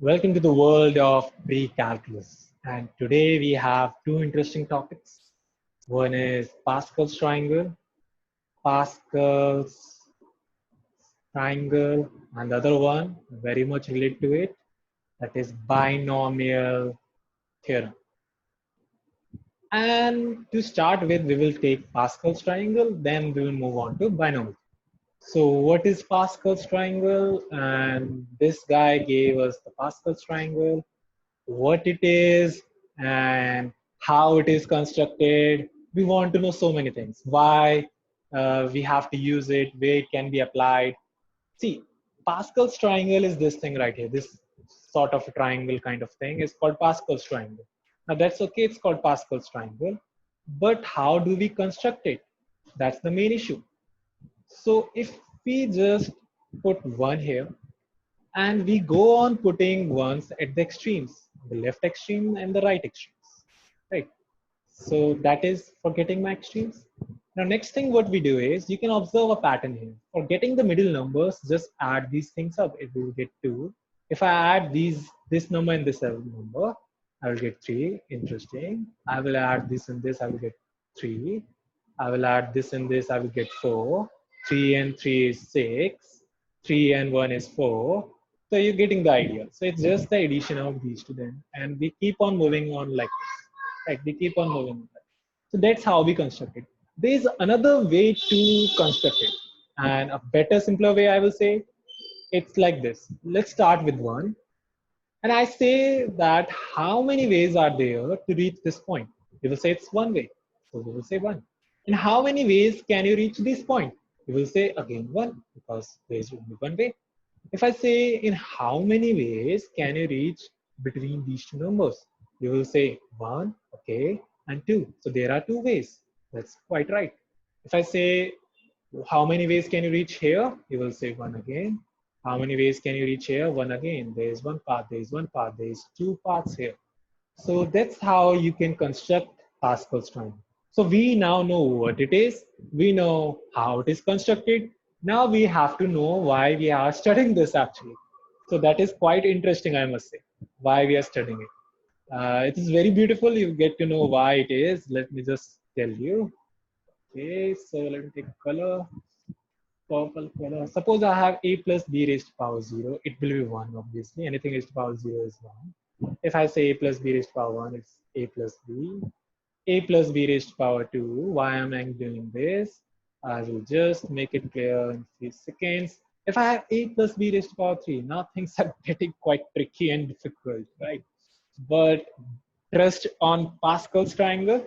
Welcome to the world of pre-calculus. And today we have two interesting topics. One is Pascal's triangle, Pascal's triangle, and the other one, very much related to it, that is binomial theorem. And to start with, we will take Pascal's triangle, then we will move on to binomial. So what is Pascal's triangle? And this guy gave us the Pascal's triangle, what it is and how it is constructed. We want to know so many things. Why we have to use it, where it can be applied. See, Pascal's triangle is this thing right here. This sort of a triangle kind of thing is called Pascal's triangle. Now that's okay, it's called Pascal's triangle. But how do we construct it? That's the main issue. So if we just put one here and we go on putting ones at the extremes, the left extreme and the right extremes, right? So that is for getting my extremes. Now next thing what we do is, you can observe a pattern here. For getting the middle numbers, just add these things up. It will get 2. If I add this number and this number, I will get 3. Interesting. I will add this and this, I will get 3. I will add this and this, I will get 4. 3 and 3 is 6. 3 and 1 is 4. So you're getting the idea. So it's just the addition of these to them. And we keep on moving on like this. Right? We keep on moving. So that's how we construct it. There's another way to construct it. And a better, simpler way, I will say, it's like this. Let's start with 1. And I say that how many ways are there to reach this point? You will say it's one way. So we will say 1. And how many ways can you reach this point? You will say again 1, because there is only one way. If I say in how many ways can you reach between these two numbers? You will say 1, okay, and 2. So there are 2 ways. That's quite right. If I say how many ways can you reach here? You will say 1 again. How many ways can you reach here? 1 again. There is one path, there is one path, there is 2 paths here. So that's how you can construct Pascal's triangle. So we now know what it is. We know how it is constructed. Now we have to know why we are studying this actually. So that is quite interesting, I must say, why we are studying it. It is very beautiful. You get to know why it is. Let me just tell you. Okay, so let me take color. Purple color. Suppose I have a plus b raised to power 0. It will be 1, obviously. Anything raised to power 0 is 1. If I say a plus b raised to power 1, it's a plus b. A plus b raised to power 2. Why am I doing this? I will just make it clear in 3 seconds. If I have a plus b raised to power 3, now things are getting quite tricky and difficult, right? But trust on Pascal's triangle,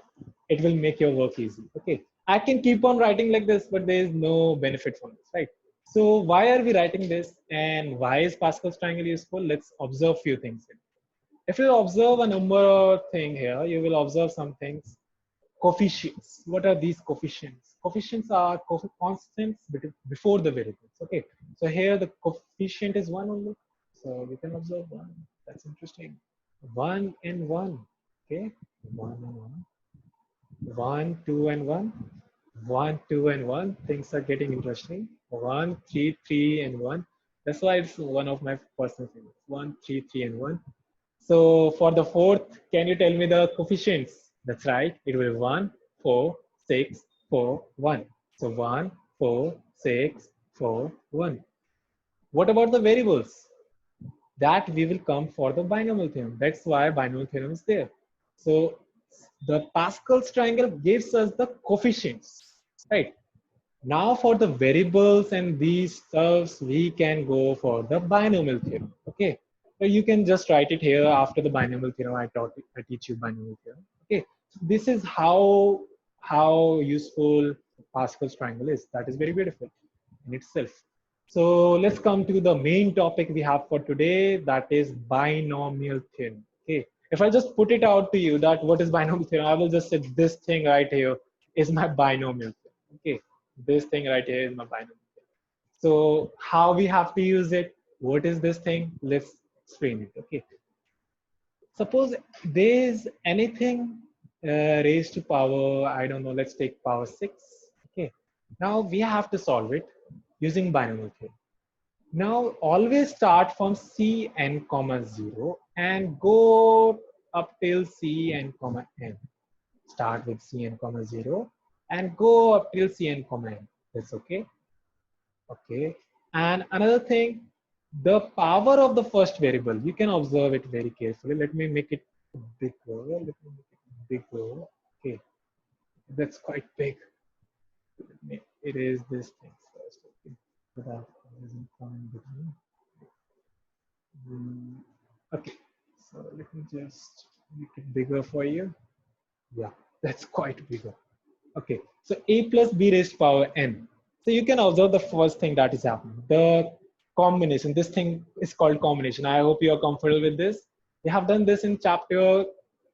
it will make your work easy. Okay, I can keep on writing like this, but there is no benefit from this, right? So why are we writing this, and why is Pascal's triangle useful? Let's observe few things here. If you observe a number thing here, you will observe some things. Coefficients. What are these coefficients? Coefficients are constants before the variables. Okay, so here the coefficient is 1 only. So we can observe 1. That's interesting. 1 and 1. Okay, 1 and 1. 1, 2 and 1. 1, 2 and 1. Things are getting interesting. 1, 3, 3 and 1. That's why it's one of my personal favorites. 1, 3, 3 and 1. So for the fourth, can you tell me the coefficients? That's right. It will be 1, 4, 6, 4, 1. So 1, 4, 6, 4, 1. What about the variables? That we will come for the binomial theorem. That's why binomial theorem is there. So the Pascal's triangle gives us the coefficients, right? Now for the variables and these stuffs, we can go for the binomial theorem. Okay, so you can just write it here after the binomial theorem. I teach you binomial theorem. Okay, so this is how useful Pascal's triangle is. That is very beautiful in itself. So let's come to the main topic we have for today. That is binomial theorem. Okay, if I just put it out to you that what is binomial theorem, I will just say this thing right here is my binomial theorem. Okay, this thing right here is my binomial theorem. So how we have to use it? What is this thing? Let's explain it. Okay, suppose there is anything raised to power, I don't know, let's take power 6. Okay, now we have to solve it using binomial theorem. Now always start from Cn comma 0 and go up till Cn comma n. Start with Cn comma 0 and go up till Cn comma n. That's okay. Okay. And another thing, the power of the first variable, you can observe it very carefully. Let me make it bigger. Let me make it bigger. Okay. That's quite big. Let me erase this thing first. Okay. Without erasing from between. Okay. So let me just make it bigger for you. Yeah, that's quite bigger. Okay, so a plus b raised to power n. So you can observe the first thing that is happening. The combination, this thing is called combination. I hope you are comfortable with this. We have done this in chapter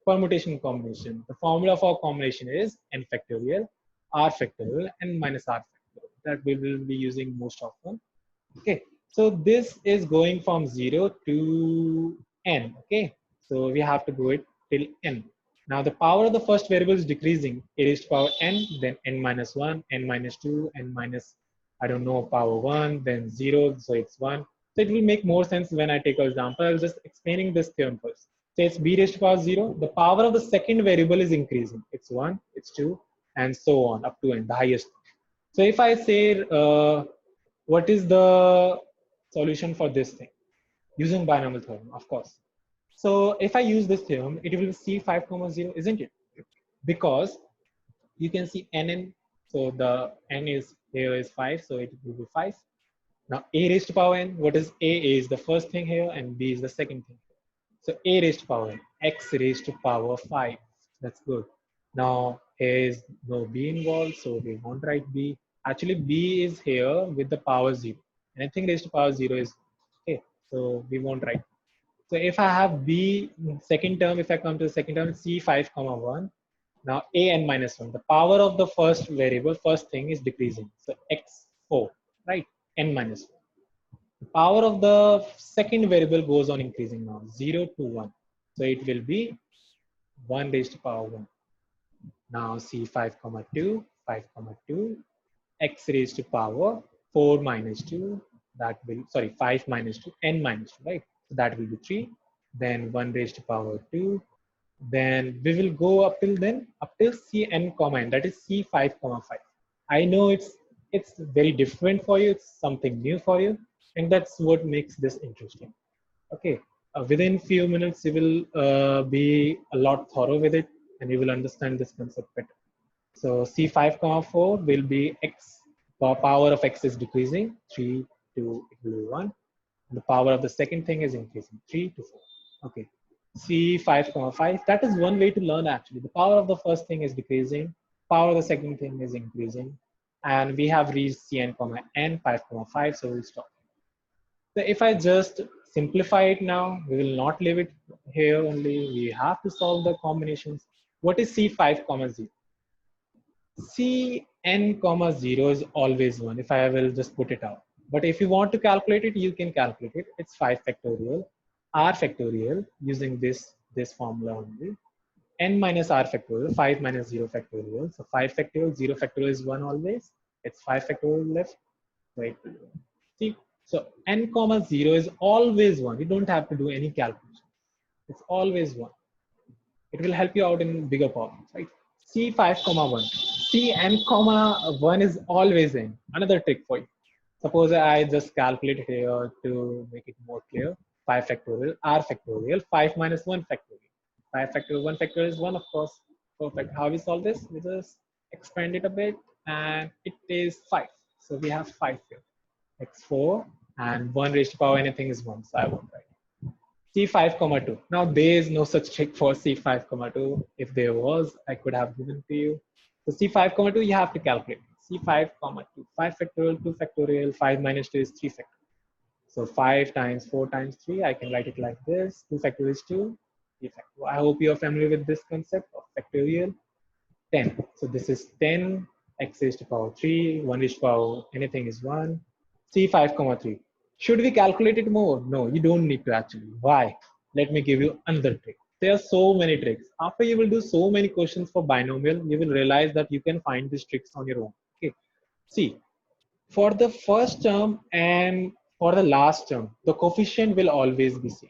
permutation combination. The formula for combination is n factorial, r factorial, n minus r factorial. That we will be using most often. Okay, so this is going from 0 to n. Okay, so we have to go it till n. Now the power of the first variable is decreasing. A raised to power n, then n minus 1, n minus 2, n minus, I don't know, power 1, then 0, so it's 1. So it will make more sense when I take an example. I was just explaining this theorem first. So it's b raised to power 0. The power of the second variable is increasing. It's 1, it's 2, and so on up to n, the highest. So if I say, what is the solution for this thing? Using binomial theorem, of course. So if I use this theorem, it will be C5 comma 0, isn't it? Because you can see nn, so the n is here is 5, so it will be 5. Now a raised to power n, what is a is the first thing here and b is the second thing. So a raised to power n, x raised to power 5. That's good. Now here is no b involved, so we won't write b. Actually, b is here with the power 0. Anything raised to power 0 is okay, so we won't write. So if I have b second term, if I come to the second term, c5 comma 1. Now a n minus 1. The power of the first variable, first thing is decreasing. So x4, right? N minus 1. The power of the second variable goes on increasing now, 0 to 1. So it will be 1 raised to power 1. Now c5 comma 2, 5 comma 2, x raised to power 4 minus 2, that will, sorry, 5 minus 2, n minus 2, right? So that will be 3. Then 1 raised to power 2. Then we will go up till then, up till cn comma n, that is c5 comma 5. I know it's very different for you, it's something new for you, and that's what makes this interesting. Okay, within few minutes you will be a lot thorough with it and you will understand this concept better. So c5 comma 4 will be x, the power of x is decreasing, 3 to it will be 1. And the power of the second thing is increasing, 3 to 4. Okay, c5 comma 5, that is one way to learn actually. The power of the first thing is decreasing, power of the second thing is increasing, and we have reached cn comma n, 5 comma 5, so we'll stop. So if I just simplify it now, we will not leave it here only. We have to solve the combinations. What is C5 comma 0? Cn comma 0 is always 1 if I will just put it out. But if you want to calculate it, you can calculate it. It's 5 factorial, r factorial using this formula only. N minus r factorial, 5 minus 0 factorial. So 5 factorial, 0 factorial is 1 always. It's 5 factorial left. Right. See, so n comma 0 is always 1. You don't have to do any calculation. It's always 1. It will help you out in bigger problems, right? C5 comma 1. Cn comma 1 is always n. Another trick for you. Suppose I just calculate here to make it more clear. 5 factorial, r factorial, 5 minus 1 factorial. 5 factorial, 1 factorial is 1, of course. Perfect. How we solve this? We just expand it a bit and it is 5. So we have 5 here. X4 and 1 raised to power anything is 1. So I won't write. C5 comma 2. Now there is no such trick for C5 comma 2. If there was, I could have given to you. So C5 comma 2, you have to calculate. C5 comma 2. 5 factorial, 2 factorial, 5 minus 2 is 3 factorial. So 5 times 4 times 3, I can write it like this. 2 factorial is 2. 3 factorial. I hope you are familiar with this concept of factorial. 10. So this is 10, x raised to power 3, 1 raised to power anything is 1. C5 comma 3. Should we calculate it more? No, you don't need to actually. Why? Let me give you another trick. There are so many tricks. After you will do so many questions for binomial, you will realize that you can find these tricks on your own. Okay. See, for the first term and For the last term, the coefficient will always be same.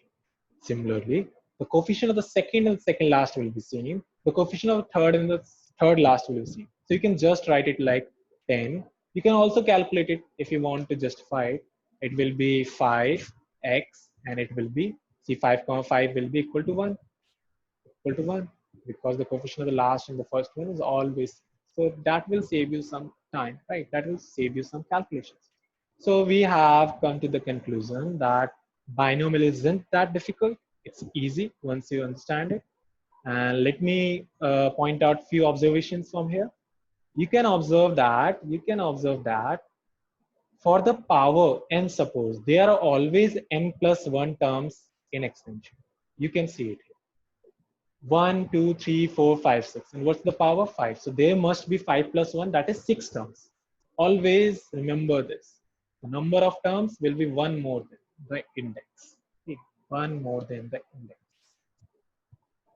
Similarly, the coefficient of the second and second last will be same. The coefficient of the third and the third last will be same. So you can just write it like 10. You can also calculate it if you want to justify it. It will be 5x and it will be, see 5 comma 5 will be equal to 1, because the coefficient of the last and the first one is always. So that will save you some time, right? That will save you some calculations. So we have come to the conclusion that binomial isn't that difficult. It's easy once you understand it. And let me point out few observations from here. You can observe that for the power n, suppose there are always n plus 1 terms in extension. You can see it here. 1, 2, 3, 4, 5, 6. And what's the power? 5. So there must be 5 plus 1, that is 6 terms. Always remember this. The number of terms will be one more than the index. Okay. One more than the index.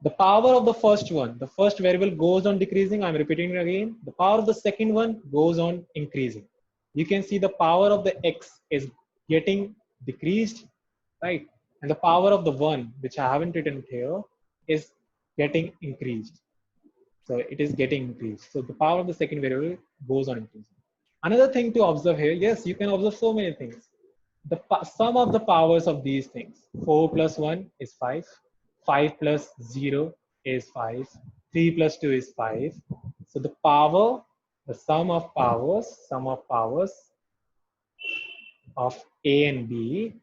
The power of the first one, the first variable goes on decreasing. I'm repeating it again. The power of the second one goes on increasing. You can see the power of the x is getting decreased, right? And the power of the one, which I haven't written here, is getting increased. So it is getting increased. So the power of the second variable goes on increasing. Another thing to observe here, yes, you can observe so many things. The sum of the powers of these things, 4 plus 1 is 5, 5 plus 0 is 5, 3 plus 2 is 5. So the power, the sum of powers of A and B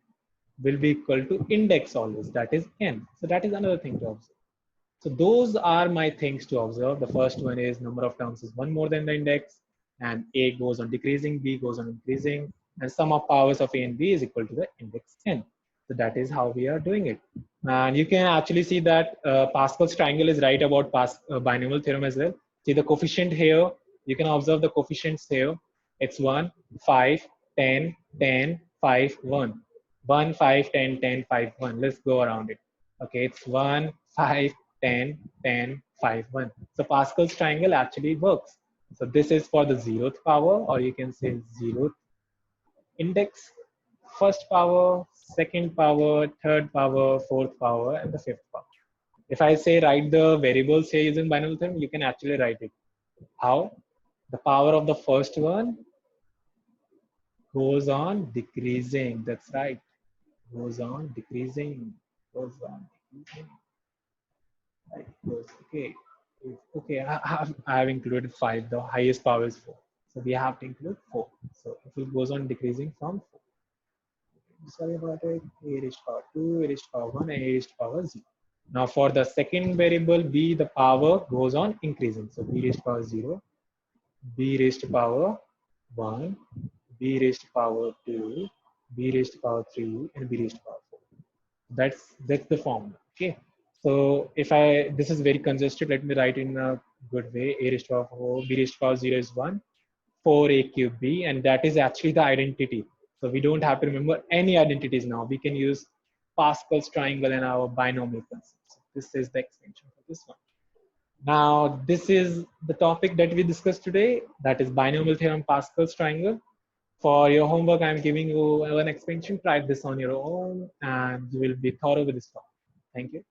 will be equal to index always, that is n. So that is another thing to observe. So those are my things to observe. The first one is number of terms is one more than the index, and A goes on decreasing, B goes on increasing, and sum of powers of A and B is equal to the index n. So that is how we are doing it. And you can actually see that Pascal's triangle is right about binomial theorem as well. See the coefficient here, you can observe the coefficients here. It's 1, 5, 10, 10, 5, 1. 1, 5, 10, 10, 5, 1. Let's go around it. Okay, it's 1, 5, 10, 10, 5, 1. So Pascal's triangle actually works. So this is for the 0th power, or you can say 0th index, first power, second power, third power, fourth power, and the fifth power. If I say write the variables here using binomial theorem, you can actually write it. How? The power of the first one goes on decreasing. That's right. Goes on decreasing. Goes on decreasing. Right. Okay. Okay. I have included 5. The highest power is 4. So we have to include 4. So it goes on decreasing from 4. Sorry about it. A raised to power 2, A raised to power 1, A raised to power 0. Now for the second variable B, the power goes on increasing. So B raised to power 0, B raised to power 1, B raised to power 2, B raised to power 3, and B raised to power 4. That's the formula. Okay. So if this is very congested, let me write in a good way. A raised to power 4, B raised to power 0 is 1, 4A cube B, and that is actually the identity. So we don't have to remember any identities now. We can use Pascal's triangle and our binomial concept. So this is the extension for this one. Now, this is the topic that we discussed today. That is binomial theorem, Pascal's triangle. For your homework, I'm giving you an extension. Try this on your own, and you will be thorough with this topic. Thank you.